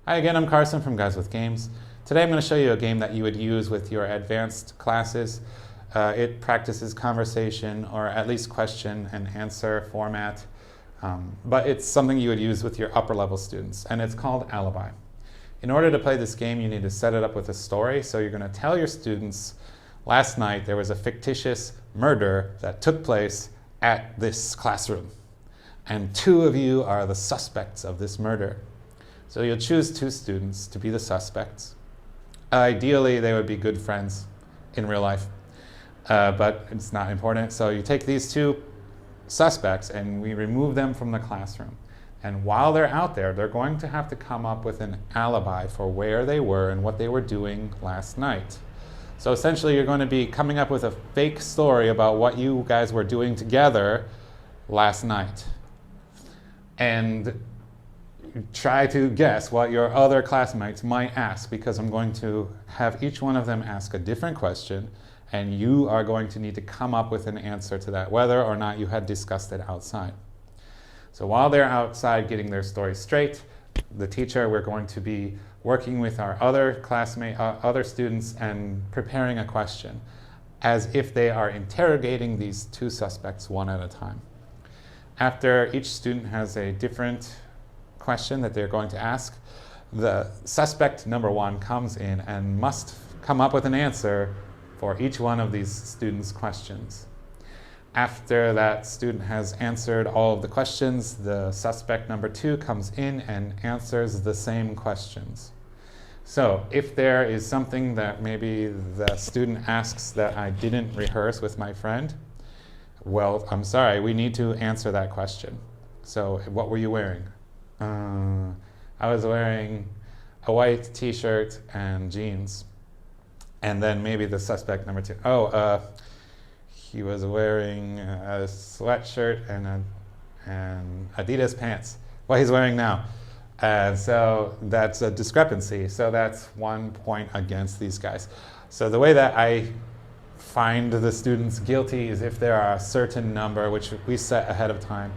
Hi again, I'm Carson from Guys with Games. Today I'm going to show you a game that you would use with your advanced classes. It practices conversation, or at least question and answer format, but it's something you would use with your upper level students, and it's called Alibi. In order to play this game, you need to set it up with a story, so you're going to tell your students, last night there was a fictitious murder that took place at this classroom, and two of you are the suspects of this murder. So you'll choose two students to be the suspects. Ideally, they would be good friends in real life, but it's not important. So you take these two suspects and we remove them from the classroom. And while they're out there, they're going to have to come up with an alibi for where they were and what they were doing last night. So essentially, you're going to be coming up with a fake story about what you guys were doing together last night. And try to guess what your other classmates might ask, because I'm going to have each one of them ask a different question, and you are going to need to come up with an answer to that, whether or not you had discussed it outside. So while they're outside getting their story straight, the teacher, we're going to be working with our other other students and preparing a question as if they are interrogating these two suspects one at a time. After each student has a different question that they're going to ask, the suspect number one comes in and must come up with an answer for each one of these students' questions. After that student has answered all of the questions, the suspect number two comes in and answers the same questions. So if there is something that maybe the student asks that I didn't rehearse with my friend, well, I'm sorry, we need to answer that question. So what were you wearing? I was wearing a white t-shirt and jeans. And then maybe the suspect number two, he was wearing a sweatshirt and Adidas pants. What he's wearing now. So that's a discrepancy. So that's 1 point against these guys. So the way that I find the students guilty is if there are a certain number, which we set ahead of time,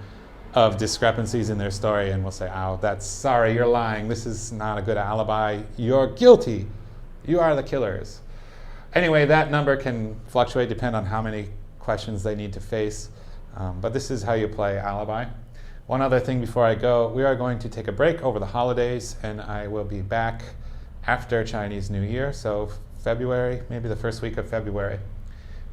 of discrepancies in their story, and we'll say, oh, sorry, you're lying. This is not a good alibi. You're guilty. You are the killers. Anyway, that number can fluctuate, depend on how many questions they need to face. But this is how you play Alibi. One other thing before I go, we are going to take a break over the holidays, and I will be back after Chinese New Year, so February, maybe the first week of February.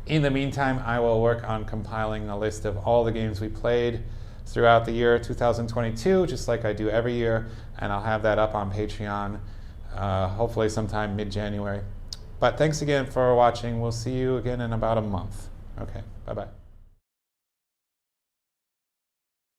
In the meantime, I will work on compiling a list of all the games we played throughout the year 2022, just like I do every year, and I'll have that up on Patreon hopefully sometime mid-January. But thanks again for watching. We'll see you again in about a month. Okay, bye-bye.